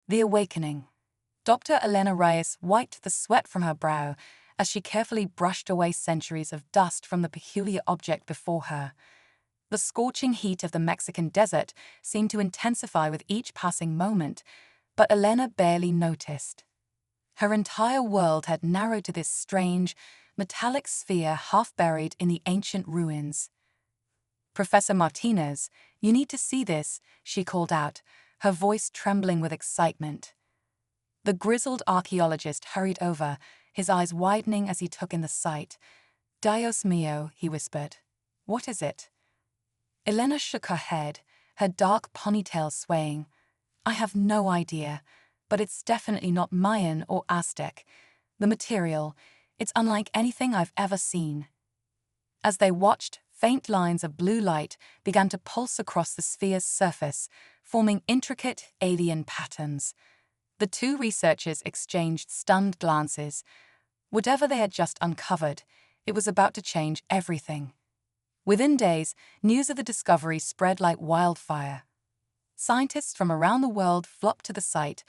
The Awakening. Dr. Elena Reyes wiped the sweat from her brow as she carefully brushed away centuries of dust from the peculiar object before her. The scorching heat of the Mexican desert seemed to intensify with each passing moment, but Elena barely noticed. Her entire world had narrowed to this strange, metallic sphere half buried in the ancient ruins. "Professor Martinez, you need to see this," she called out, her voice trembling with excitement. The grizzled archaeologist hurried over, his eyes widening as he took in the sight. "Dios mío," he whispered. "What is it?" Elena shook her head, her dark ponytail swaying. "I have no idea, but it's definitely not Mayan or Aztec. The material, it's unlike anything I've ever seen." As they watched, faint lines of blue light began to pulse across the sphere's surface, forming intricate, alien patterns. The two researchers exchanged stunned glances. Whatever they had just uncovered, it was about to change everything. Within days, news of the discovery spread like wildfire. Scientists from around the world flocked to the site,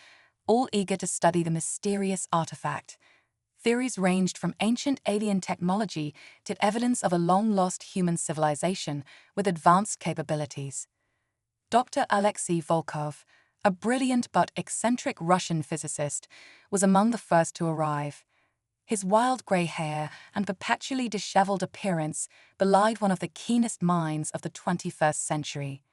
all eager to study the mysterious artifact. Theories ranged from ancient alien technology to evidence of a long-lost human civilization with advanced capabilities. Dr. Alexei Volkov, a brilliant but eccentric Russian physicist, was among the first to arrive. His wild grey hair and perpetually disheveled appearance belied one of the keenest minds of the 21st century.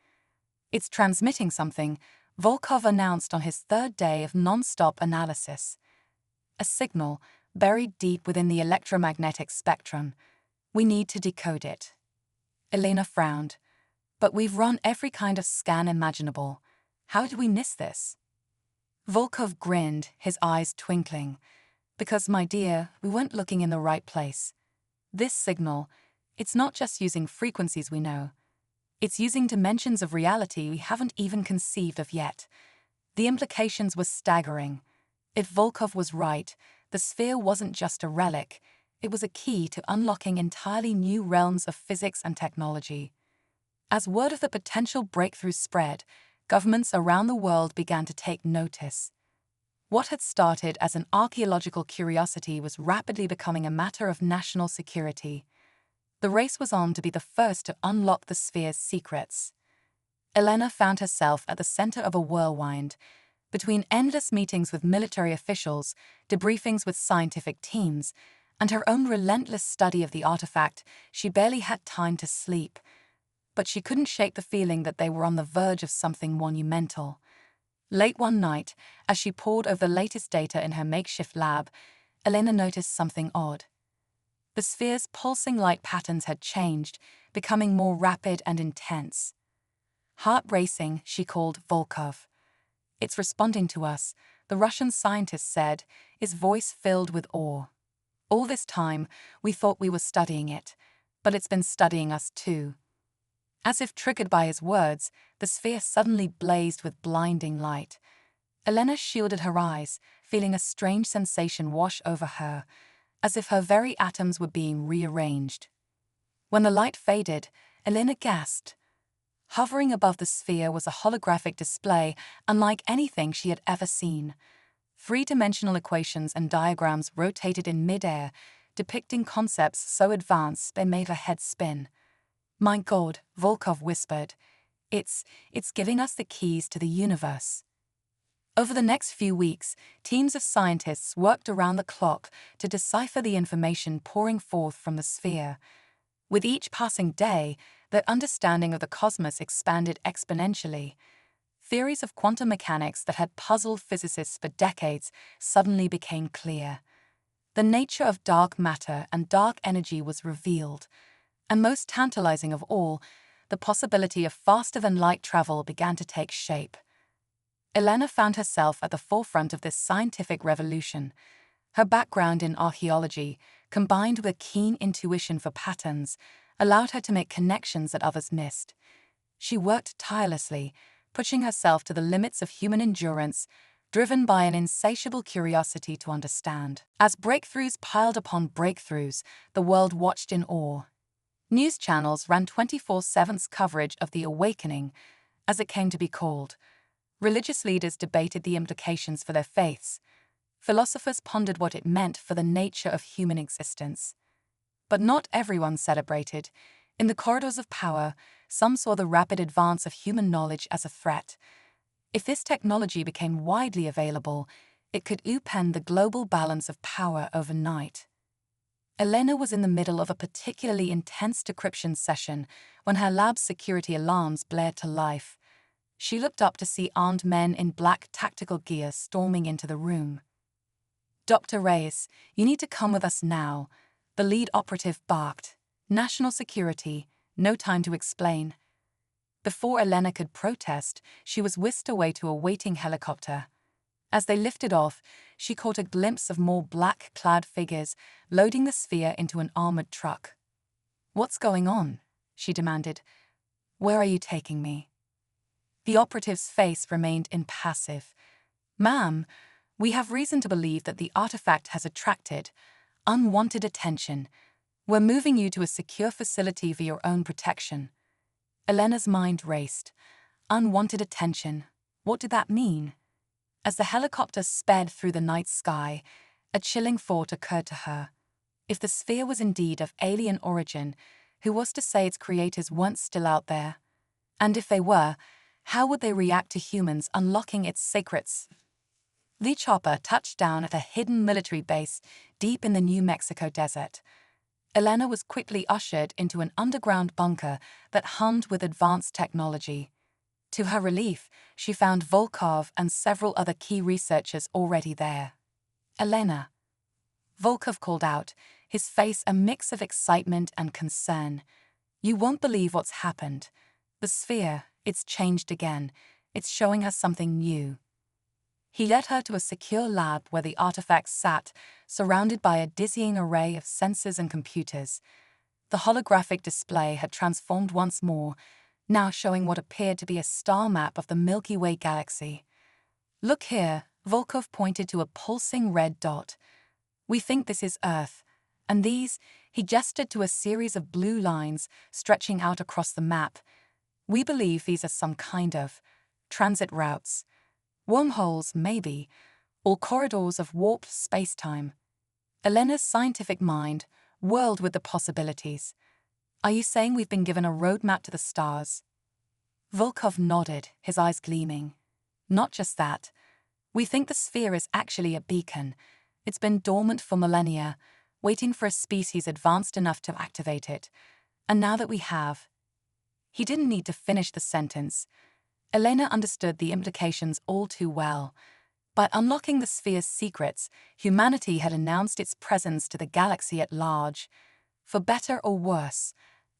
"It's transmitting something," Volkov announced on his third day of non-stop analysis. "A signal buried deep within the electromagnetic spectrum. We need to decode it." Elena frowned. "But we've run every kind of scan imaginable. How do we miss this?" Volkov grinned, his eyes twinkling. "Because, my dear, we weren't looking in the right place. This signal, it's not just using frequencies we know. It's using dimensions of reality we haven't even conceived of yet." The implications were staggering. If Volkov was right, the sphere wasn't just a relic, it was a key to unlocking entirely new realms of physics and technology. As word of the potential breakthrough spread, governments around the world began to take notice. What had started as an archaeological curiosity was rapidly becoming a matter of national security. The race was on to be the first to unlock the sphere's secrets. Elena found herself at the center of a whirlwind. Between endless meetings with military officials, debriefings with scientific teams, and her own relentless study of the artifact, she barely had time to sleep. But she couldn't shake the feeling that they were on the verge of something monumental. Late one night, as she pored over the latest data in her makeshift lab, Elena noticed something odd. The sphere's pulsing light patterns had changed, becoming more rapid and intense. "Heart racing," she called Volkov. "It's responding to us," the Russian scientist said, his voice filled with awe. "All this time, we thought we were studying it, but it's been studying us too." As if triggered by his words, the sphere suddenly blazed with blinding light. Elena shielded her eyes, feeling a strange sensation wash over her, as if her very atoms were being rearranged. When the light faded, Elena gasped. Hovering above the sphere was a holographic display unlike anything she had ever seen. Three-dimensional equations and diagrams rotated in mid-air, depicting concepts so advanced they made her head spin. "My God," Volkov whispered. It's giving us the keys to the universe." Over the next few weeks, teams of scientists worked around the clock to decipher the information pouring forth from the sphere. With each passing day, their understanding of the cosmos expanded exponentially. Theories of quantum mechanics that had puzzled physicists for decades suddenly became clear. The nature of dark matter and dark energy was revealed. And most tantalizing of all, the possibility of faster-than-light travel began to take shape. Elena found herself at the forefront of this scientific revolution. Her background in archaeology, combined with a keen intuition for patterns, allowed her to make connections that others missed. She worked tirelessly, pushing herself to the limits of human endurance, driven by an insatiable curiosity to understand. As breakthroughs piled upon breakthroughs, the world watched in awe. News channels ran 24/7 coverage of the Awakening, as it came to be called. Religious leaders debated the implications for their faiths. Philosophers pondered what it meant for the nature of human existence. But not everyone celebrated. In the corridors of power, some saw the rapid advance of human knowledge as a threat. If this technology became widely available, it could upend the global balance of power overnight. Elena was in the middle of a particularly intense decryption session when her lab's security alarms blared to life. She looked up to see armed men in black tactical gear storming into the room. "Dr. Reyes, you need to come with us now," the lead operative barked. "National security, no time to explain." Before Elena could protest, she was whisked away to a waiting helicopter. As they lifted off, she caught a glimpse of more black-clad figures loading the sphere into an armored truck. "What's going on?" she demanded. "Where are you taking me?" The operative's face remained impassive. "Ma'am, we have reason to believe that the artifact has attracted unwanted attention. We're moving you to a secure facility for your own protection." Elena's mind raced. Unwanted attention. What did that mean? As the helicopter sped through the night sky, a chilling thought occurred to her. If the sphere was indeed of alien origin, who was to say its creators weren't still out there? And if they were, how would they react to humans unlocking its secrets? The chopper touched down at a hidden military base deep in the New Mexico desert. Elena was quickly ushered into an underground bunker that hummed with advanced technology. To her relief, she found Volkov and several other key researchers already there. "Elena," Volkov called out, his face a mix of excitement and concern. "You won't believe what's happened. The sphere, it's changed again. It's showing us something new." He led her to a secure lab where the artifact sat, surrounded by a dizzying array of sensors and computers. The holographic display had transformed once more, now showing what appeared to be a star map of the Milky Way galaxy. "Look here," Volkov pointed to a pulsing red dot. "We think this is Earth, and these," he gestured to a series of blue lines stretching out across the map. "We believe these are some kind of transit routes. Wormholes, maybe, or corridors of warped space-time." Elena's scientific mind whirled with the possibilities. "Are you saying we've been given a roadmap to the stars?" Volkov nodded, his eyes gleaming. "Not just that. We think the sphere is actually a beacon. It's been dormant for millennia, waiting for a species advanced enough to activate it. And now that we have..." He didn't need to finish the sentence. Elena understood the implications all too well. By unlocking the sphere's secrets, humanity had announced its presence to the galaxy at large. For better or worse,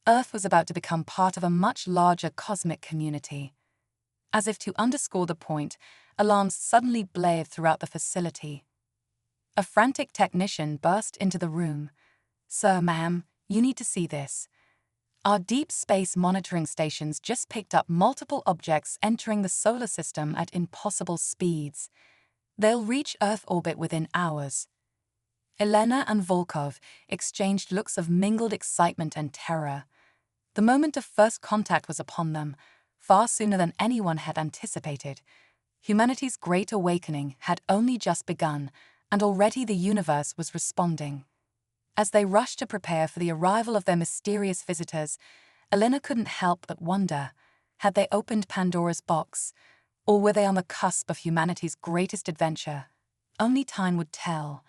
Earth was about to become part of a much larger cosmic community. As if to underscore the point, alarms suddenly blared throughout the facility. A frantic technician burst into the room. "Sir, ma'am, you need to see this. Our deep space monitoring stations just picked up multiple objects entering the solar system at impossible speeds. They'll reach Earth orbit within hours." Elena and Volkov exchanged looks of mingled excitement and terror. The moment of first contact was upon them, far sooner than anyone had anticipated. Humanity's great awakening had only just begun, and already the universe was responding. As they rushed to prepare for the arrival of their mysterious visitors, Elena couldn't help but wonder, had they opened Pandora's box, or were they on the cusp of humanity's greatest adventure? Only time would tell.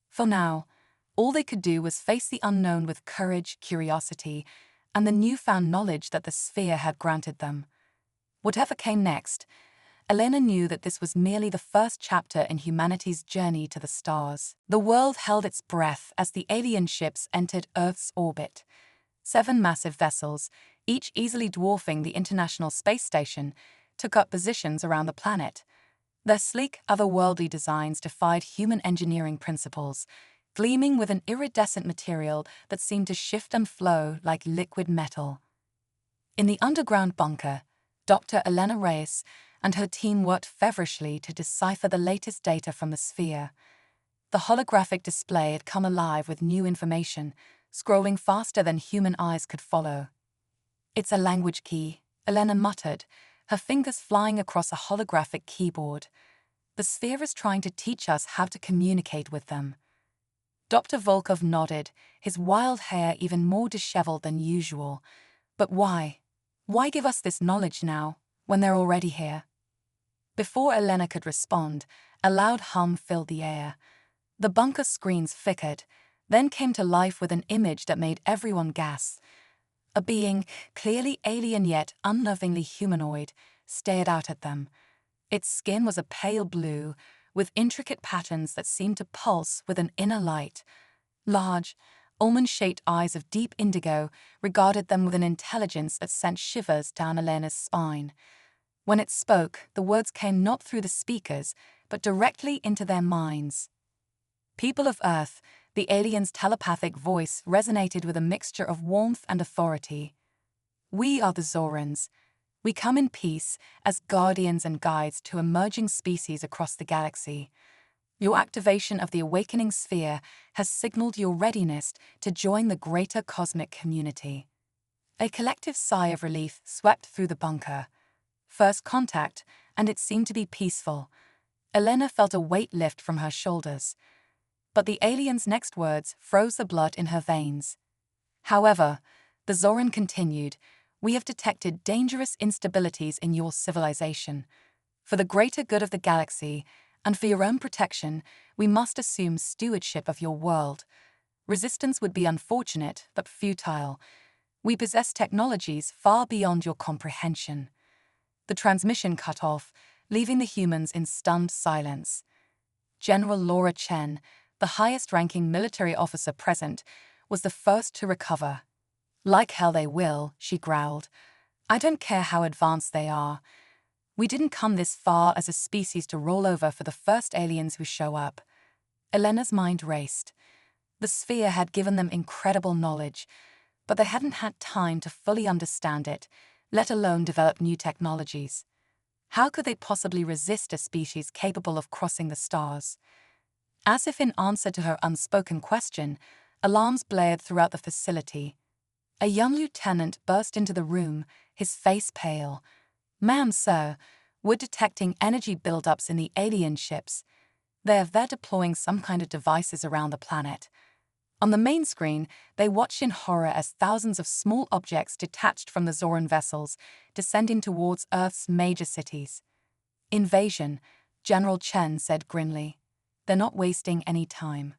For now, all they could do was face the unknown with courage, curiosity, and the newfound knowledge that the sphere had granted them. Whatever came next, Elena knew that this was merely the first chapter in humanity's journey to the stars. The world held its breath as the alien ships entered Earth's orbit. 7 massive vessels, each easily dwarfing the International Space Station, took up positions around the planet. Their sleek, otherworldly designs defied human engineering principles, gleaming with an iridescent material that seemed to shift and flow like liquid metal. In the underground bunker, Dr. Elena Reyes and her team worked feverishly to decipher the latest data from the sphere. The holographic display had come alive with new information, scrolling faster than human eyes could follow. "It's a language key," Elena muttered, her fingers flying across a holographic keyboard. The sphere is trying to teach us how to communicate with them. Dr. Volkov nodded, his wild hair even more disheveled than usual. But why? Why give us this knowledge now, when they're already here? Before Elena could respond, a loud hum filled the air. The bunker screens flickered, then came to life with an image that made everyone gasp. A being, clearly alien yet unnervingly humanoid, stared out at them. Its skin was a pale blue, with intricate patterns that seemed to pulse with an inner light. Large, almond-shaped eyes of deep indigo regarded them with an intelligence that sent shivers down Elena's spine. When it spoke, the words came not through the speakers, but directly into their minds. People of Earth, the alien's telepathic voice resonated with a mixture of warmth and authority. We are the Zorans. We come in peace as guardians and guides to emerging species across the galaxy. Your activation of the awakening sphere has signaled your readiness to join the greater cosmic community. A collective sigh of relief swept through the bunker. First contact, and it seemed to be peaceful. Elena felt a weight lift from her shoulders. But the alien's next words froze the blood in her veins. However, the Zoran continued, "We have detected dangerous instabilities in your civilization. For the greater good of the galaxy, and for your own protection, we must assume stewardship of your world. Resistance would be unfortunate, but futile. We possess technologies far beyond your comprehension." The transmission cut off, leaving the humans in stunned silence. General Laura Chen, the highest-ranking military officer present, was the first to recover. "Like hell they will," she growled. "I don't care how advanced they are. We didn't come this far as a species to roll over for the first aliens who show up." Elena's mind raced. The sphere had given them incredible knowledge, but they hadn't had time to fully understand it, let alone develop new technologies. How could they possibly resist a species capable of crossing the stars? As if in answer to her unspoken question, alarms blared throughout the facility. A young lieutenant burst into the room, his face pale. "Ma'am, sir, we're detecting energy buildups in the alien ships. They're deploying some kind of devices around the planet." On the main screen, they watched in horror as thousands of small objects detached from the Zoran vessels, descending towards Earth's major cities. "Invasion," General Chen said grimly. "They're not wasting any time."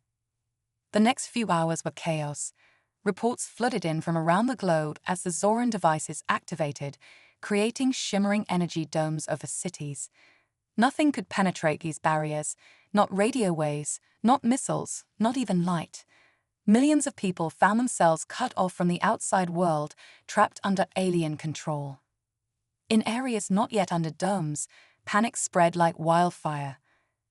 The next few hours were chaos. Reports flooded in from around the globe as the Zoran devices activated, creating shimmering energy domes over cities. Nothing could penetrate these barriers, not radio waves, not missiles, not even light. Millions of people found themselves cut off from the outside world, trapped under alien control. In areas not yet under domes, panic spread like wildfire.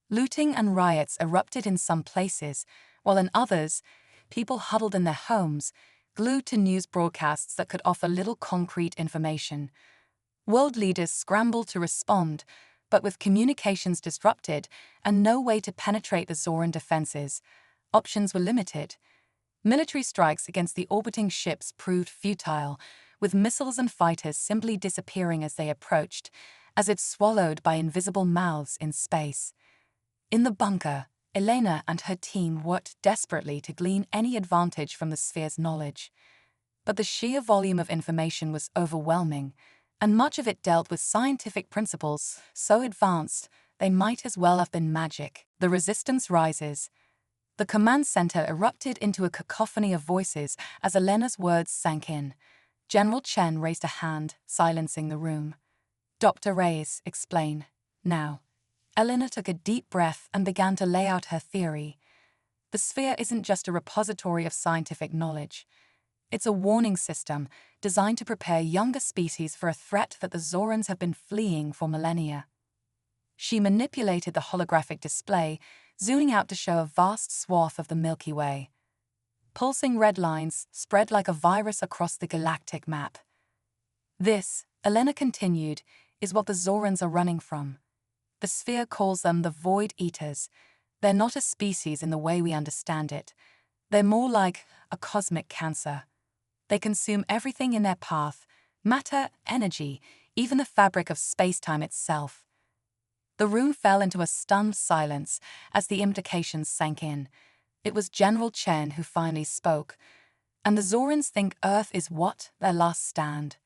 Looting and riots erupted in some places, while in others, people huddled in their homes, glued to news broadcasts that could offer little concrete information. World leaders scrambled to respond, but with communications disrupted and no way to penetrate the Zoran defenses, options were limited. Military strikes against the orbiting ships proved futile, with missiles and fighters simply disappearing as they approached, as if swallowed by invisible mouths in space. In the bunker, Elena and her team worked desperately to glean any advantage from the sphere's knowledge. But the sheer volume of information was overwhelming, and much of it dealt with scientific principles so advanced they might as well have been magic. The resistance rises. The command center erupted into a cacophony of voices as Elena's words sank in. General Chen raised a hand, silencing the room. "Dr. Reyes, explain. Now." Elena took a deep breath and began to lay out her theory. The sphere isn't just a repository of scientific knowledge. It's a warning system designed to prepare younger species for a threat that the Zorans have been fleeing for millennia. She manipulated the holographic display, zooming out to show a vast swath of the Milky Way. Pulsing red lines spread like a virus across the galactic map. "This," Elena continued, "is what the Zorans are running from. The sphere calls them the Void Eaters. They're not a species in the way we understand it. They're more like a cosmic cancer. They consume everything in their path: matter, energy, even the fabric of space-time itself. The room fell into a stunned silence as the implications sank in. It was General Chen who finally spoke. "And the Zorans think Earth is what? Their last stand?"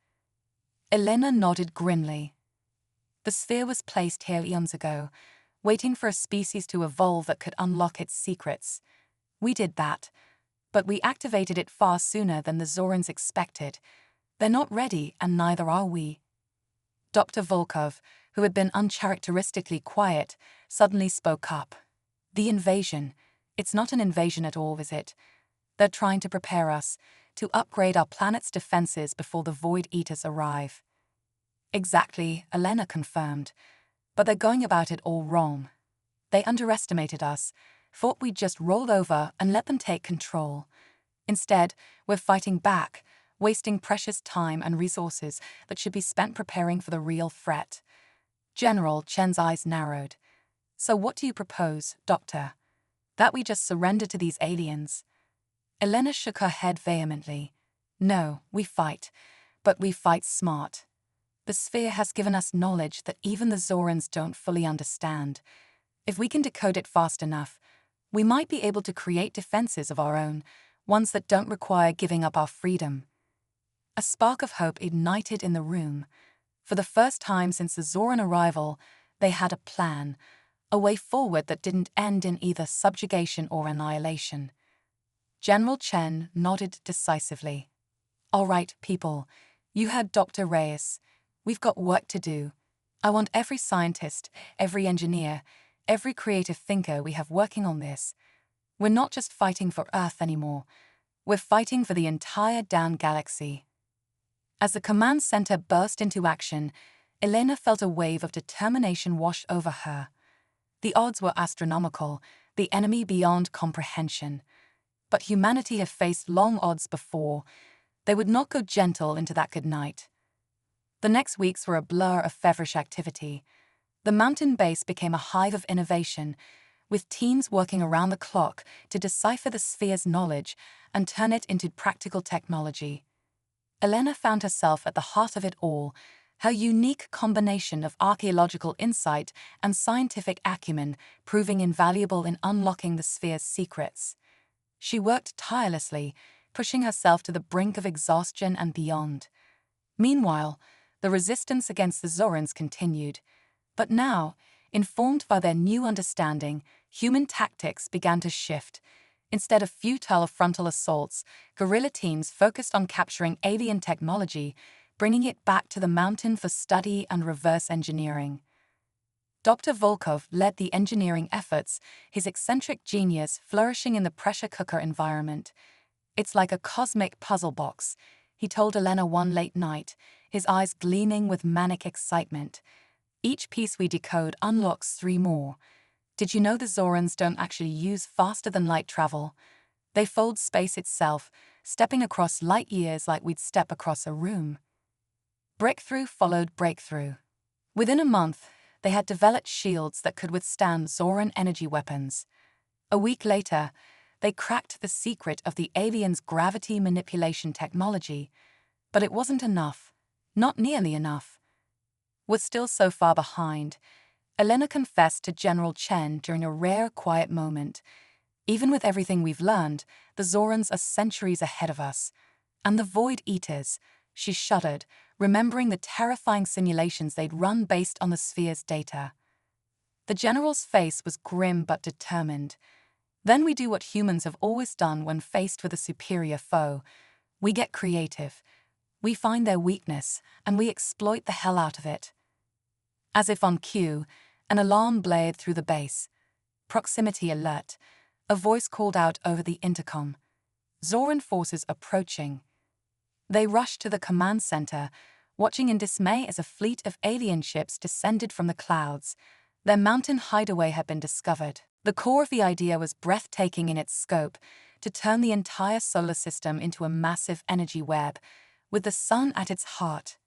Elena nodded grimly. "The sphere was placed here eons ago, waiting for a species to evolve that could unlock its secrets. We did that, but we activated it far sooner than the Zorans expected. They're not ready, and neither are we." Dr. Volkov, who had been uncharacteristically quiet, suddenly spoke up. "The invasion. It's not an invasion at all, is it? They're trying to prepare us, to upgrade our planet's defenses before the Void Eaters arrive." "Exactly," Elena confirmed. "But they're going about it all wrong. They underestimated us, thought we'd just roll over and let them take control. Instead, we're fighting back, wasting precious time and resources that should be spent preparing for the real threat." General Chen's eyes narrowed. "So what do you propose, Doctor? That we just surrender to these aliens?" Elena shook her head vehemently. "No, we fight, but we fight smart. The sphere has given us knowledge that even the Zorans don't fully understand. If we can decode it fast enough, we might be able to create defenses of our own, ones that don't require giving up our freedom." A spark of hope ignited in the room. For the first time since the Zoran arrival, they had a plan, a way forward that didn't end in either subjugation or annihilation. General Chen nodded decisively. "All right, people, you heard Dr. Reyes. We've got work to do. I want every scientist, every engineer, every creative thinker we have working on this. We're not just fighting for Earth anymore. We're fighting for the entire damn galaxy." As the command center burst into action, Elena felt a wave of determination wash over her. The odds were astronomical, the enemy beyond comprehension. But humanity had faced long odds before. They would not go gentle into that good night. The next weeks were a blur of feverish activity. The mountain base became a hive of innovation, with teams working around the clock to decipher the sphere's knowledge and turn it into practical technology. Elena found herself at the heart of it all, her unique combination of archaeological insight and scientific acumen proving invaluable in unlocking the sphere's secrets. She worked tirelessly, pushing herself to the brink of exhaustion and beyond. Meanwhile, the resistance against the Zorans continued. But now, informed by their new understanding, human tactics began to shift. Instead of futile frontal assaults, guerrilla teams focused on capturing alien technology, bringing it back to the mountain for study and reverse engineering. Dr. Volkov led the engineering efforts, his eccentric genius flourishing in the pressure cooker environment. "It's like a cosmic puzzle box," he told Elena one late night, his eyes gleaming with manic excitement. "Each piece we decode unlocks 3 more. Did you know the Zorans don't actually use faster-than-light travel? They fold space itself, stepping across light years like we'd step across a room." Breakthrough followed breakthrough. Within a month, they had developed shields that could withstand Zoran energy weapons. A week later, they cracked the secret of the aliens' gravity manipulation technology. But it wasn't enough. Not nearly enough. "We're still so far behind," Elena confessed to General Chen during a rare, quiet moment. "Even with everything we've learned, the Zorans are centuries ahead of us. And the Void Eaters," she shuddered, remembering the terrifying simulations they'd run based on the sphere's data. The general's face was grim but determined. "Then we do what humans have always done when faced with a superior foe. We get creative. We find their weakness, and we exploit the hell out of it." As if on cue, an alarm blared through the base. "Proximity alert," a voice called out over the intercom. "Zoran forces approaching." They rushed to the command center, watching in dismay as a fleet of alien ships descended from the clouds. Their mountain hideaway had been discovered. The core of the idea was breathtaking in its scope, to turn the entire solar system into a massive energy web, with the sun at its heart.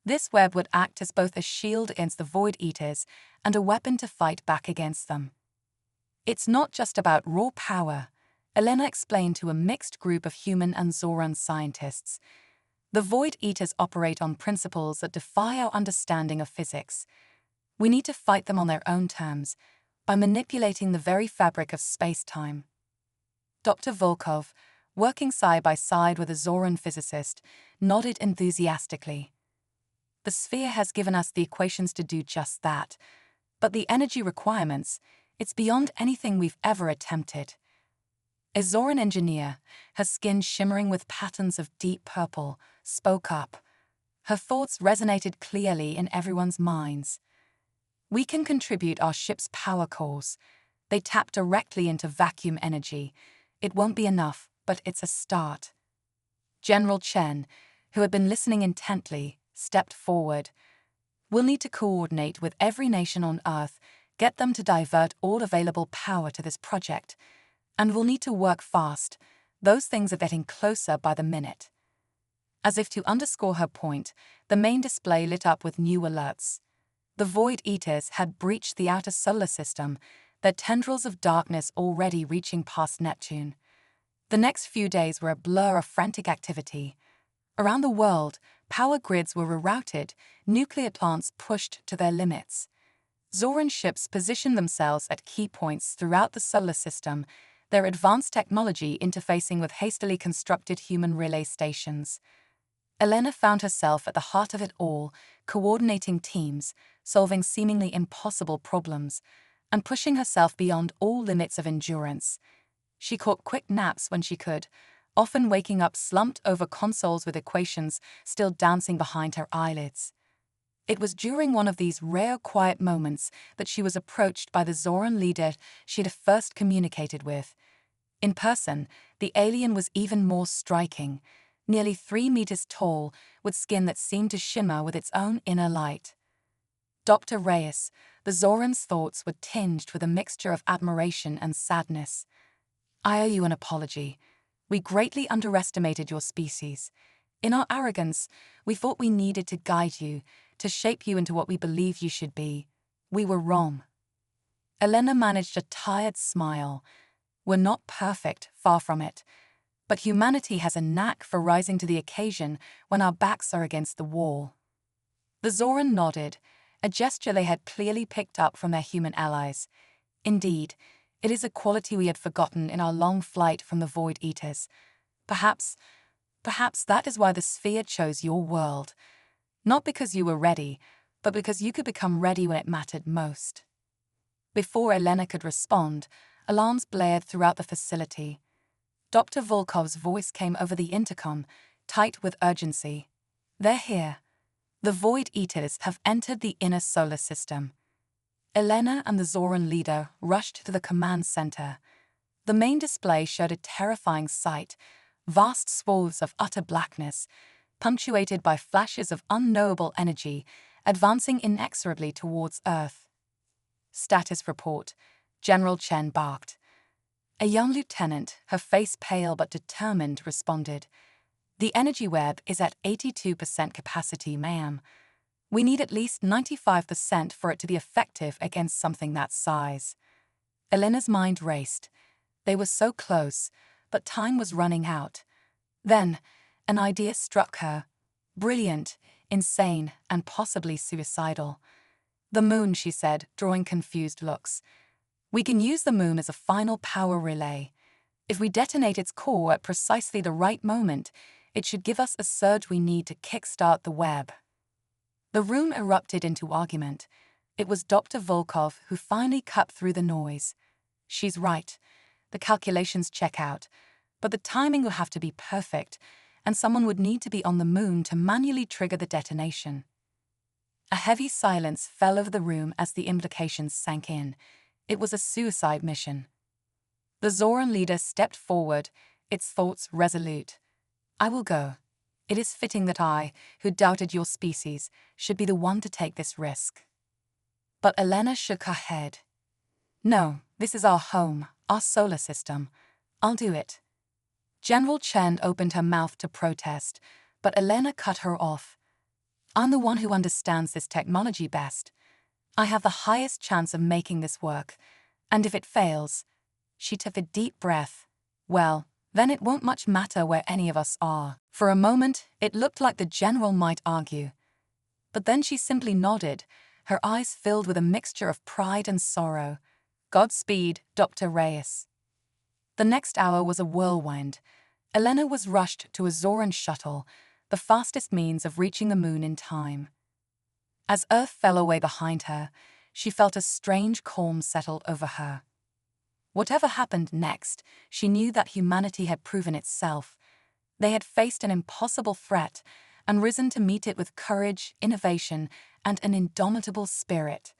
This web would act as both a shield against the Void Eaters and a weapon to fight back against them. "It's not just about raw power," Elena explained to a mixed group of human and Zoran scientists. The Void Eaters operate on principles that defy our understanding of physics. We need to fight them on their own terms, by manipulating the very fabric of space-time. Dr. Volkov, working side by side with a Zoran physicist, nodded enthusiastically. The sphere has given us the equations to do just that, but the energy requirements, it's beyond anything we've ever attempted. A Zoran engineer, her skin shimmering with patterns of deep purple, spoke up. Her thoughts resonated clearly in everyone's minds. We can contribute our ship's power cores. They tap directly into vacuum energy. It won't be enough, but it's a start. General Chen, who had been listening intently, stepped forward. We'll need to coordinate with every nation on Earth, get them to divert all available power to this project. And we'll need to work fast. Those things are getting closer by the minute. As if to underscore her point, the main display lit up with new alerts. The Void Eaters had breached the outer solar system, their tendrils of darkness already reaching past Neptune. The next few days were a blur of frantic activity. Around the world, power grids were rerouted, nuclear plants pushed to their limits. Zoran ships positioned themselves at key points throughout the solar system, their advanced technology interfacing with hastily constructed human relay stations. Elena found herself at the heart of it all, coordinating teams, solving seemingly impossible problems, and pushing herself beyond all limits of endurance. She caught quick naps when she could, often waking up slumped over consoles with equations still dancing behind her eyelids. It was during one of these rare quiet moments that she was approached by the Zoran leader she'd first communicated with. In person, the alien was even more striking, nearly 3 meters tall, with skin that seemed to shimmer with its own inner light. Dr. Reyes, the Zoran's thoughts were tinged with a mixture of admiration and sadness. I owe you an apology. We greatly underestimated your species. In our arrogance, we thought we needed to guide you, to shape you into what we believe you should be. We were wrong. Elena managed a tired smile. We're not perfect, far from it. But humanity has a knack for rising to the occasion when our backs are against the wall. The Zoran nodded, a gesture they had clearly picked up from their human allies. Indeed, it is a quality we had forgotten in our long flight from the Void Eaters. Perhaps that is why the sphere chose your world. Not because you were ready, but because you could become ready when it mattered most. Before Elena could respond, alarms blared throughout the facility. Dr. Volkov's voice came over the intercom, tight with urgency. They're here. The Void Eaters have entered the inner solar system. Elena and the Zoran leader rushed to the command center. The main display showed a terrifying sight, vast swaths of utter blackness, punctuated by flashes of unknowable energy, advancing inexorably towards Earth. Status report, General Chen barked. A young lieutenant, her face pale but determined, responded. The energy web is at 82% capacity, ma'am. We need at least 95% for it to be effective against something that size. Elena's mind raced. They were so close, but time was running out. Then, an idea struck her. Brilliant, insane, and possibly suicidal. The moon, she said, drawing confused looks. We can use the moon as a final power relay. If we detonate its core at precisely the right moment, it should give us a surge we need to kickstart the web. The room erupted into argument. It was Dr. Volkov who finally cut through the noise. She's right. The calculations check out. But the timing will have to be perfect, and someone would need to be on the moon to manually trigger the detonation. A heavy silence fell over the room as the implications sank in. It was a suicide mission. The Zoran leader stepped forward, its thoughts resolute. I will go. It is fitting that I, who doubted your species, should be the one to take this risk. But Elena shook her head. No, this is our home, our solar system. I'll do it. General Chen opened her mouth to protest, but Elena cut her off. I'm the one who understands this technology best. I have the highest chance of making this work, and if it fails, she took a deep breath. Well, then it won't much matter where any of us are. For a moment, it looked like the general might argue. But then she simply nodded, her eyes filled with a mixture of pride and sorrow. Godspeed, Dr. Reyes. The next hour was a whirlwind. Elena was rushed to a Zoran shuttle, the fastest means of reaching the moon in time. As Earth fell away behind her, she felt a strange calm settle over her. Whatever happened next, she knew that humanity had proven itself. They had faced an impossible threat and risen to meet it with courage, innovation, and an indomitable spirit.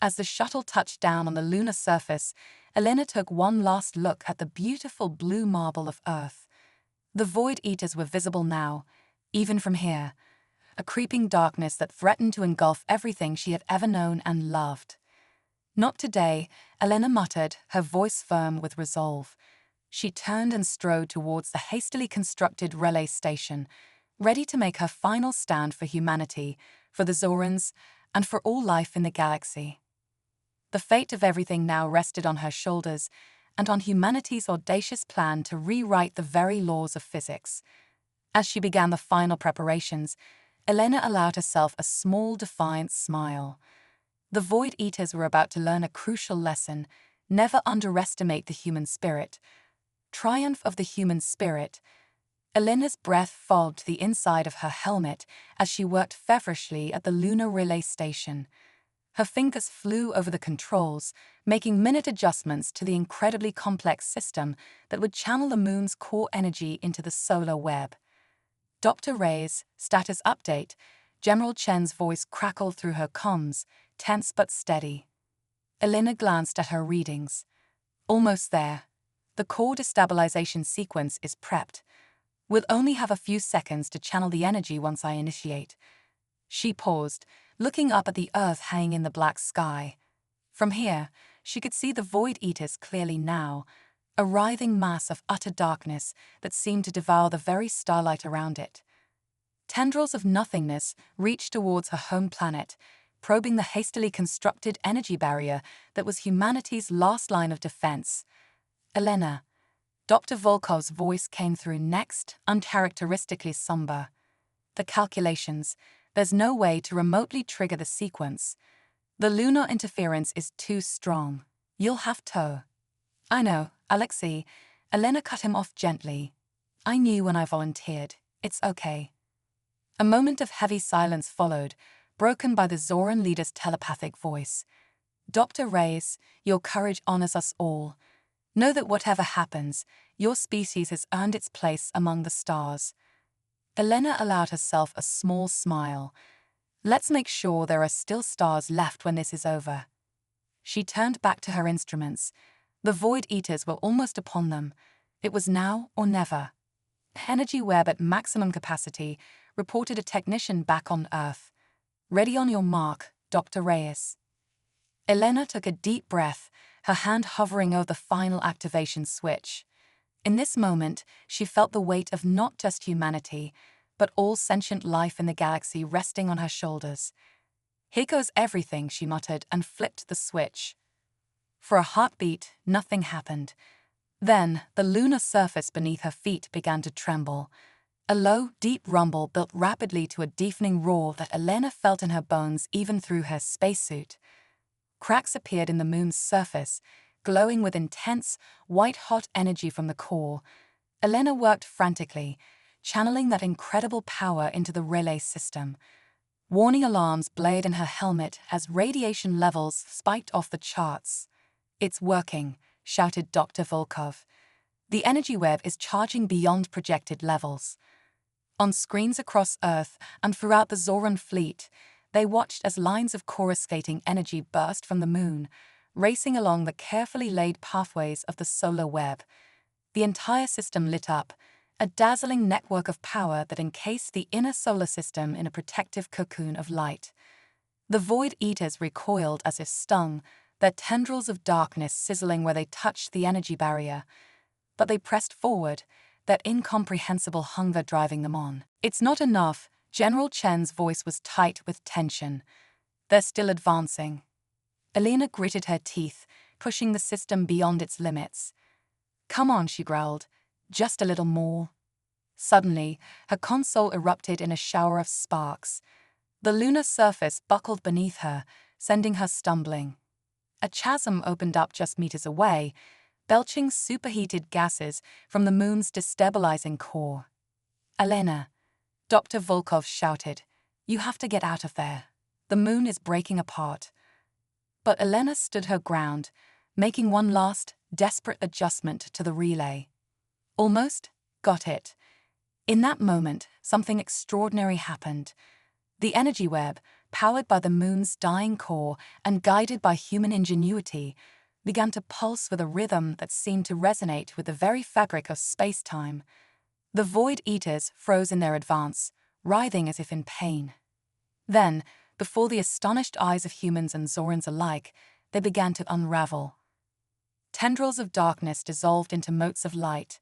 As the shuttle touched down on the lunar surface, Elena took one last look at the beautiful blue marble of Earth. The Void Eaters were visible now, even from here, a creeping darkness that threatened to engulf everything she had ever known and loved. Not today, Elena muttered, her voice firm with resolve. She turned and strode towards the hastily constructed relay station, ready to make her final stand for humanity, for the Zorans, and for all life in the galaxy. The fate of everything now rested on her shoulders, and on humanity's audacious plan to rewrite the very laws of physics. As she began the final preparations, Elena allowed herself a small, defiant smile. The Void Eaters were about to learn a crucial lesson: never underestimate the human spirit. Triumph of the human spirit. Elena's breath fogged the inside of her helmet as she worked feverishly at the lunar relay station. Her fingers flew over the controls, making minute adjustments to the incredibly complex system that would channel the moon's core energy into the solar web. Dr. Reyes, status update. General Chen's voice crackled through her comms, tense but steady. Elena glanced at her readings. Almost there. The core destabilization sequence is prepped. We'll only have a few seconds to channel the energy once I initiate. She paused, looking up at the Earth hanging in the black sky. From here, she could see the Void Eaters clearly now, a writhing mass of utter darkness that seemed to devour the very starlight around it. Tendrils of nothingness reached towards her home planet, probing the hastily constructed energy barrier that was humanity's last line of defense. Elena. Dr. Volkov's voice came through next, uncharacteristically somber. The calculations. There's no way to remotely trigger the sequence. The lunar interference is too strong. You'll have to. I know, Alexei. Elena cut him off gently. I knew when I volunteered. It's okay. A moment of heavy silence followed, broken by the Zoran leader's telepathic voice. Dr. Reyes, your courage honors us all. Know that whatever happens, your species has earned its place among the stars. Elena allowed herself a small smile. Let's make sure there are still stars left when this is over. She turned back to her instruments. The Void Eaters were almost upon them. It was now or never. Energy web at maximum capacity, reported a technician back on Earth. Ready on your mark, Dr. Reyes. Elena took a deep breath, her hand hovering over the final activation switch. In this moment, she felt the weight of not just humanity, but all sentient life in the galaxy resting on her shoulders. Here goes everything, she muttered and flipped the switch. For a heartbeat, nothing happened. Then, the lunar surface beneath her feet began to tremble. A low, deep rumble built rapidly to a deafening roar that Elena felt in her bones even through her spacesuit. Cracks appeared in the moon's surface, glowing with intense, white-hot energy from the core. Elena worked frantically, channeling that incredible power into the relay system. Warning alarms blared in her helmet as radiation levels spiked off the charts. It's working, shouted Dr. Volkov. The energy web is charging beyond projected levels. On screens across Earth and throughout the Zoran fleet, they watched as lines of coruscating energy burst from the moon, racing along the carefully laid pathways of the solar web. The entire system lit up, a dazzling network of power that encased the inner solar system in a protective cocoon of light. The Void Eaters recoiled as if stung, their tendrils of darkness sizzling where they touched the energy barrier. But they pressed forward, that incomprehensible hunger driving them on. It's not enough. General Chen's voice was tight with tension. They're still advancing. Elena gritted her teeth, pushing the system beyond its limits. Come on, she growled. Just a little more. Suddenly, her console erupted in a shower of sparks. The lunar surface buckled beneath her, sending her stumbling. A chasm opened up just meters away, belching superheated gases from the moon's destabilizing core. "Elena," Dr. Volkov shouted, "you have to get out of there. The moon is breaking apart." But Elena stood her ground, making one last, desperate adjustment to the relay. Almost got it. In that moment, something extraordinary happened. The energy web, powered by the moon's dying core and guided by human ingenuity, began to pulse with a rhythm that seemed to resonate with the very fabric of space-time. The Void Eaters froze in their advance, writhing as if in pain. Then, before the astonished eyes of humans and Zorans alike, they began to unravel. Tendrils of darkness dissolved into motes of light.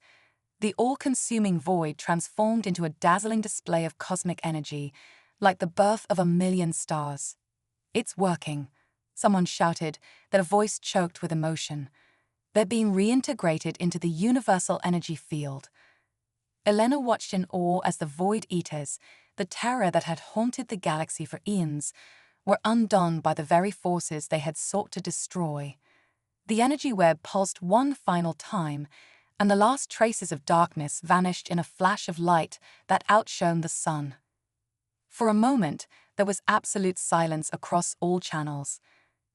The all-consuming void transformed into a dazzling display of cosmic energy, like the birth of 1,000,000 stars. "It's working," someone shouted, their voice choked with emotion. "They're being reintegrated into the universal energy field." Elena watched in awe as the Void Eaters, the terror that had haunted the galaxy for eons, were undone by the very forces they had sought to destroy. The energy web pulsed one final time, and the last traces of darkness vanished in a flash of light that outshone the sun. For a moment, there was absolute silence across all channels.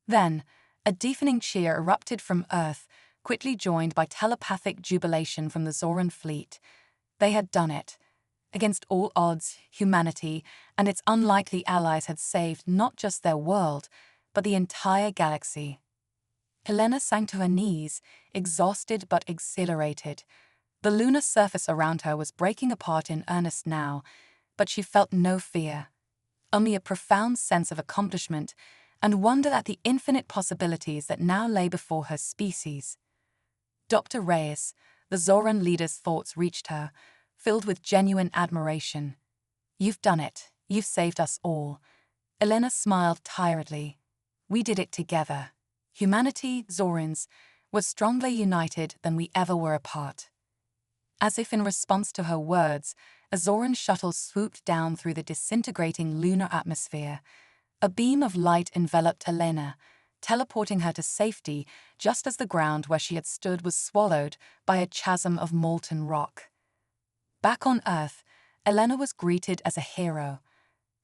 Then, a deafening cheer erupted from Earth, quickly joined by telepathic jubilation from the Zoran fleet. They had done it. Against all odds, humanity and its unlikely allies had saved not just their world, but the entire galaxy. Elena sank to her knees, exhausted but exhilarated. The lunar surface around her was breaking apart in earnest now, but she felt no fear, only a profound sense of accomplishment and wonder at the infinite possibilities that now lay before her species. Dr. Reyes, the Zoran leader's thoughts reached her, filled with genuine admiration. "You've done it. You've saved us all." Elena smiled tiredly. "We did it together. Humanity, Zorans, was stronger united than we ever were apart." As if in response to her words, a Zoran shuttle swooped down through the disintegrating lunar atmosphere. A beam of light enveloped Elena, teleporting her to safety just as the ground where she had stood was swallowed by a chasm of molten rock. Back on Earth, Elena was greeted as a hero.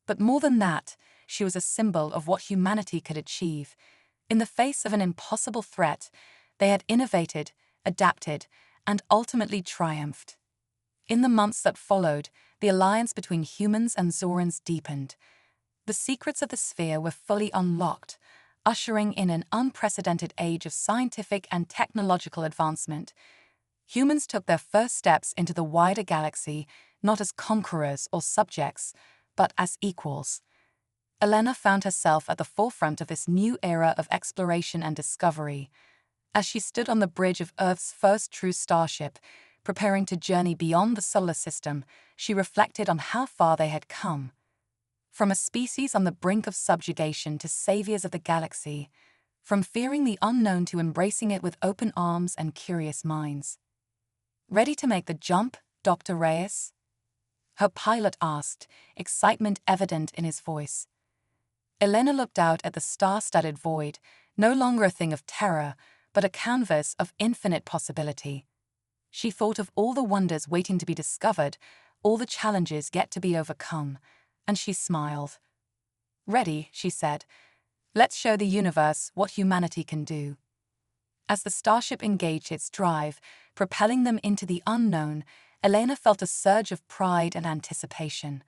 But more than that, she was a symbol of what humanity could achieve. In the face of an impossible threat, they had innovated, adapted, and ultimately triumphed. In the months that followed, the alliance between humans and Zorans deepened. The secrets of the sphere were fully unlocked, ushering in an unprecedented age of scientific and technological advancement. Humans took their first steps into the wider galaxy, not as conquerors or subjects, but as equals. Elena found herself at the forefront of this new era of exploration and discovery. As she stood on the bridge of Earth's first true starship, preparing to journey beyond the solar system, she reflected on how far they had come. From a species on the brink of subjugation to saviors of the galaxy, from fearing the unknown to embracing it with open arms and curious minds. "Ready to make the jump, Dr. Reyes?" her pilot asked, excitement evident in his voice. Elena looked out at the star-studded void, no longer a thing of terror, but a canvas of infinite possibility. She thought of all the wonders waiting to be discovered, all the challenges yet to be overcome, and she smiled. "Ready," she said. "Let's show the universe what humanity can do." As the starship engaged its drive, propelling them into the unknown, Elena felt a surge of pride and anticipation.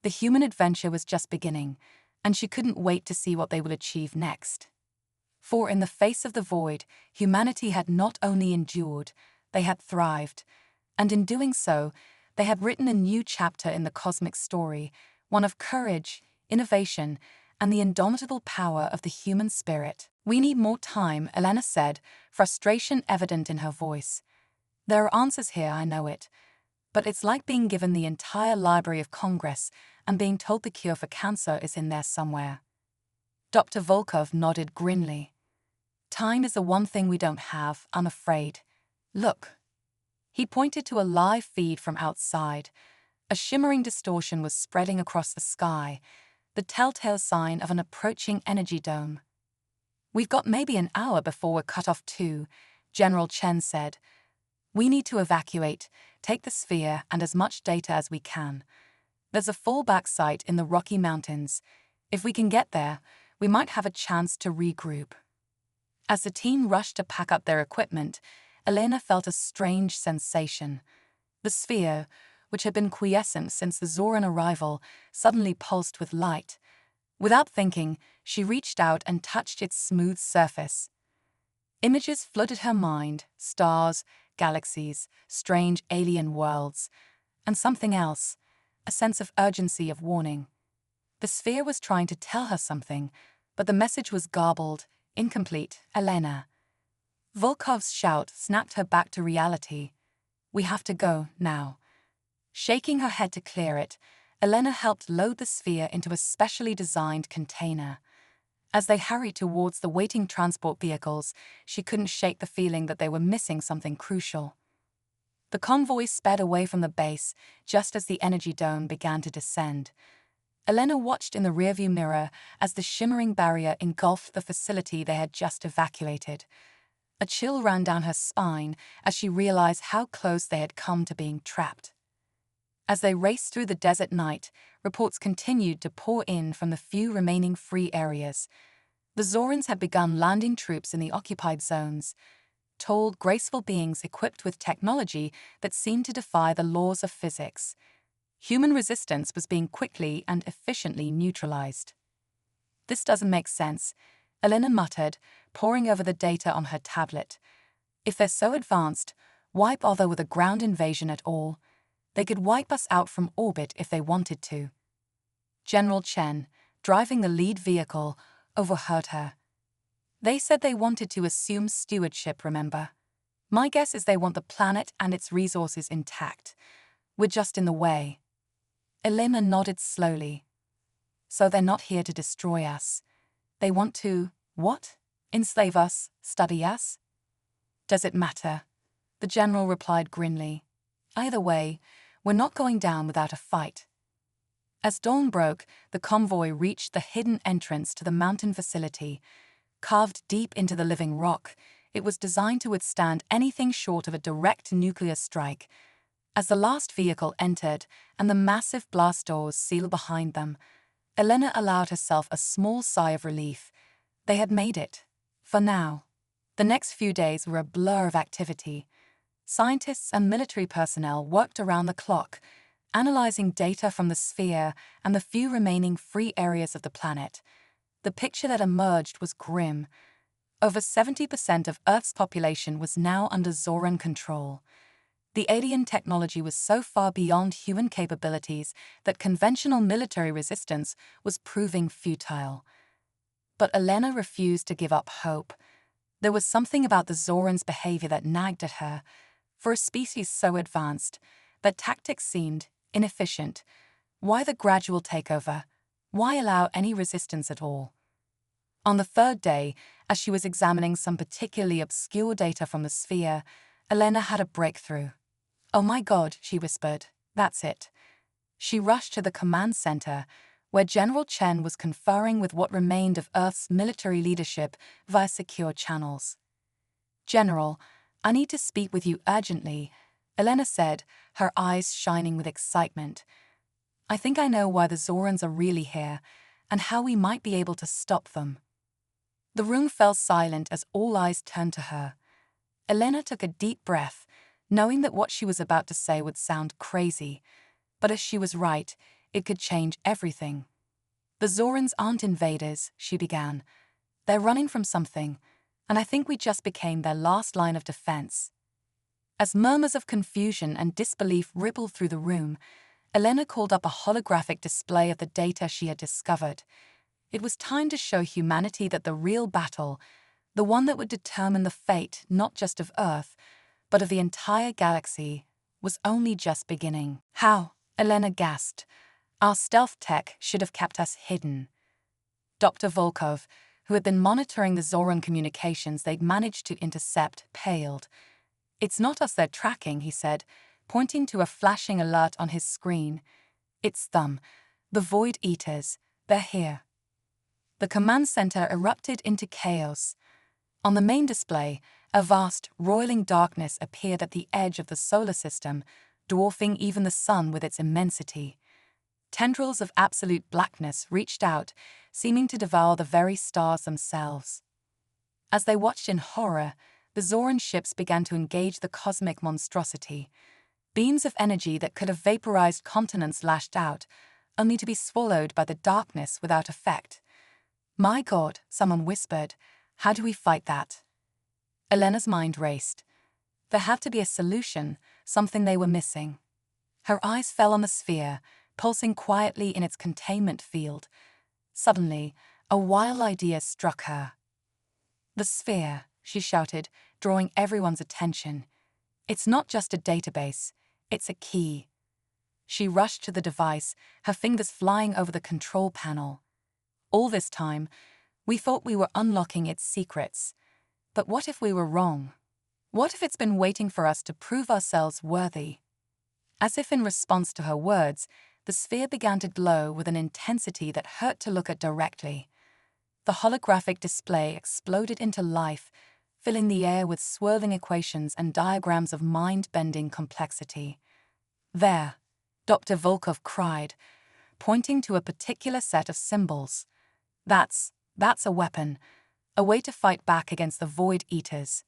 The human adventure was just beginning, and she couldn't wait to see what they would achieve next. For in the face of the void, humanity had not only endured, they had thrived, and in doing so, they had written a new chapter in the cosmic story, one of courage, innovation, and the indomitable power of the human spirit. "We need more time," Elena said, frustration evident in her voice. "There are answers here, I know it. But it's like being given the entire Library of Congress and being told the cure for cancer is in there somewhere." Dr. Volkov nodded grimly. "Time is the one thing we don't have, I'm afraid. Look." He pointed to a live feed from outside. A shimmering distortion was spreading across the sky, the telltale sign of an approaching energy dome. "We've got maybe an hour before we're cut off too," General Chen said. "We need to evacuate, take the sphere and as much data as we can. There's a fallback site in the Rocky Mountains. If we can get there, we might have a chance to regroup." As the team rushed to pack up their equipment, Elena felt a strange sensation. The sphere, which had been quiescent since the Zoran arrival, suddenly pulsed with light. Without thinking, she reached out and touched its smooth surface. Images flooded her mind: stars, galaxies, strange alien worlds, and something else, a sense of urgency, of warning. The sphere was trying to tell her something, but the message was garbled, incomplete. "Elena." Volkov's shout snapped her back to reality. "We have to go, now." Shaking her head to clear it, Elena helped load the sphere into a specially designed container. As they hurried towards the waiting transport vehicles, she couldn't shake the feeling that they were missing something crucial. The convoy sped away from the base just as the energy dome began to descend. Elena watched in the rearview mirror as the shimmering barrier engulfed the facility they had just evacuated. A chill ran down her spine as she realized how close they had come to being trapped. As they raced through the desert night, reports continued to pour in from the few remaining free areas. The Zorans had begun landing troops in the occupied zones, tall, graceful beings equipped with technology that seemed to defy the laws of physics. Human resistance was being quickly and efficiently neutralized. "This doesn't make sense," Elena muttered, poring over the data on her tablet. "If they're so advanced, why bother with a ground invasion at all? They could wipe us out from orbit if they wanted to." General Chen, driving the lead vehicle, overheard her. "They said they wanted to assume stewardship, remember? My guess is they want the planet and its resources intact. We're just in the way." Elena nodded slowly. "So they're not here to destroy us. They want to, what? Enslave us, study us?" "Does it matter?" the general replied grimly. "Either way, we're not going down without a fight." As dawn broke, the convoy reached the hidden entrance to the mountain facility. Carved deep into the living rock, it was designed to withstand anything short of a direct nuclear strike. As the last vehicle entered and the massive blast doors sealed behind them, Elena allowed herself a small sigh of relief. They had made it. For now. The next few days were a blur of activity. Scientists and military personnel worked around the clock, analyzing data from the sphere and the few remaining free areas of the planet. The picture that emerged was grim. Over 70% of Earth's population was now under Zoran control. The alien technology was so far beyond human capabilities that conventional military resistance was proving futile. But Elena refused to give up hope. There was something about the Zorans' behavior that nagged at her. For a species so advanced, their tactics seemed inefficient. Why the gradual takeover? Why allow any resistance at all? On the third day, as she was examining some particularly obscure data from the sphere, Elena had a breakthrough. "Oh my God," she whispered. "That's it." She rushed to the command center, where General Chen was conferring with what remained of Earth's military leadership via secure channels. "General, I need to speak with you urgently," Elena said, her eyes shining with excitement. "I think I know why the Zorans are really here, and how we might be able to stop them." The room fell silent as all eyes turned to her. Elena took a deep breath, knowing that what she was about to say would sound crazy. But as she was right, it could change everything. "The Zorans aren't invaders," she began. "They're running from something, and I think we just became their last line of defense." As murmurs of confusion and disbelief rippled through the room, Elena called up a holographic display of the data she had discovered. It was time to show humanity that the real battle, the one that would determine the fate not just of Earth, but of the entire galaxy, was only just beginning. "How?" Elena gasped. "Our stealth tech should have kept us hidden." Dr. Volkov, who had been monitoring the Zoran communications they'd managed to intercept, paled. "It's not us they're tracking," he said, pointing to a flashing alert on his screen. "It's them, the Void Eaters. They're here." The command center erupted into chaos. On the main display, a vast, roiling darkness appeared at the edge of the solar system, dwarfing even the sun with its immensity. Tendrils of absolute blackness reached out, seeming to devour the very stars themselves. As they watched in horror, the Zoran ships began to engage the cosmic monstrosity. Beams of energy that could have vaporized continents lashed out, only to be swallowed by the darkness without effect. "My God," someone whispered, "how do we fight that?" Elena's mind raced. There had to be a solution, something they were missing. Her eyes fell on the sphere, pulsing quietly in its containment field. Suddenly, a wild idea struck her. "The sphere," she shouted, drawing everyone's attention. "It's not just a database, it's a key." She rushed to the device, her fingers flying over the control panel. All this time, we thought we were unlocking its secrets. But what if we were wrong? What if it's been waiting for us to prove ourselves worthy? As if in response to her words, the sphere began to glow with an intensity that hurt to look at directly. The holographic display exploded into life, filling the air with swirling equations and diagrams of mind-bending complexity. "There," Dr. Volkov cried, pointing to a particular set of symbols. That's a weapon, a way to fight back against the Void Eaters."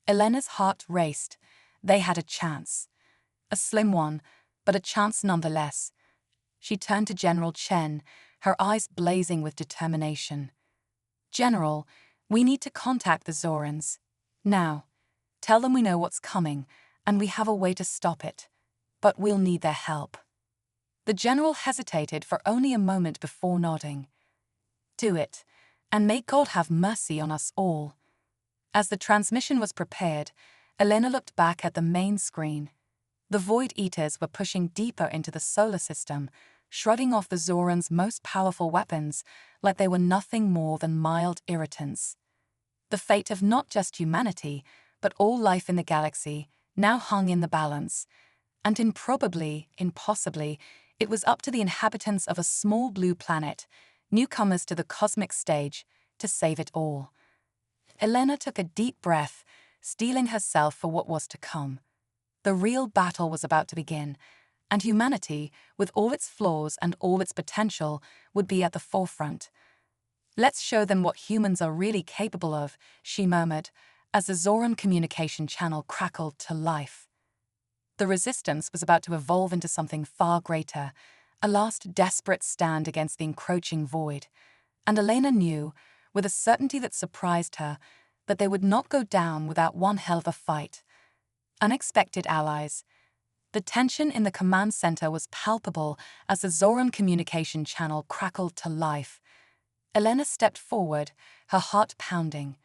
Elena's heart raced. They had a chance. A slim one, but a chance nonetheless. She turned to General Chen, her eyes blazing with determination. "General, we need to contact the Zorans. Now. Tell them we know what's coming, and we have a way to stop it. But we'll need their help." The general hesitated for only a moment before nodding. "Do it, and may God have mercy on us all." As the transmission was prepared, Elena looked back at the main screen. The Void Eaters were pushing deeper into the solar system, shrugging off the Zorans' most powerful weapons like they were nothing more than mild irritants. The fate of not just humanity, but all life in the galaxy, now hung in the balance. And improbably, impossibly, it was up to the inhabitants of a small blue planet, newcomers to the cosmic stage, to save it all. Elena took a deep breath, steeling herself for what was to come. The real battle was about to begin, and humanity, with all its flaws and all its potential, would be at the forefront. "Let's show them what humans are really capable of," she murmured, as the Zoran communication channel crackled to life. The resistance was about to evolve into something far greater, a last desperate stand against the encroaching void. And Elena knew, with a certainty that surprised her, that they would not go down without one hell of a fight. Unexpected allies. The tension in the command center was palpable as the Zoran communication channel crackled to life. Elena stepped forward, her heart pounding.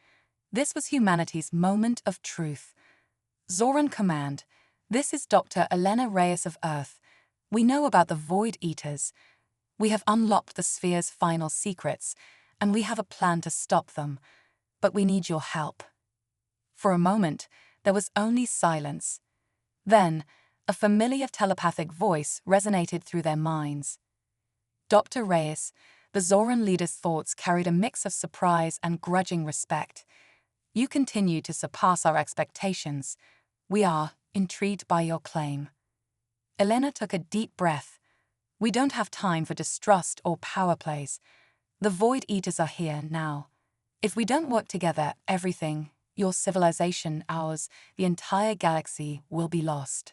This was humanity's moment of truth. "Zoran Command, this is Dr. Elena Reyes of Earth. We know about the Void Eaters. We have unlocked the sphere's final secrets, and we have a plan to stop them. But we need your help." For a moment, there was only silence. Then, a familiar telepathic voice resonated through their minds. "Dr. Reyes," the Zoran leader's thoughts carried a mix of surprise and grudging respect. "You continue to surpass our expectations. We are intrigued by your claim." Elena took a deep breath. "We don't have time for distrust or power plays. The Void Eaters are here now. If we don't work together, everything, your civilization, ours, the entire galaxy, will be lost."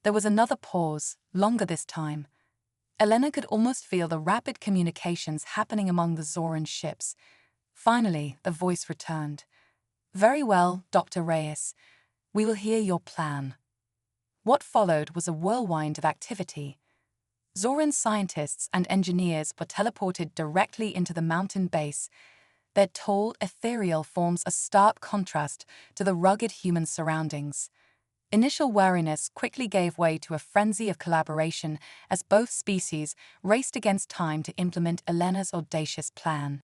There was another pause, longer this time. Elena could almost feel the rapid communications happening among the Zoran ships. Finally, the voice returned. "Very well, Dr. Reyes. We will hear your plan." What followed was a whirlwind of activity. Zoran scientists and engineers were teleported directly into the mountain base, their tall, ethereal forms a stark contrast to the rugged human surroundings. Initial wariness quickly gave way to a frenzy of collaboration as both species raced against time to implement Elena's audacious plan.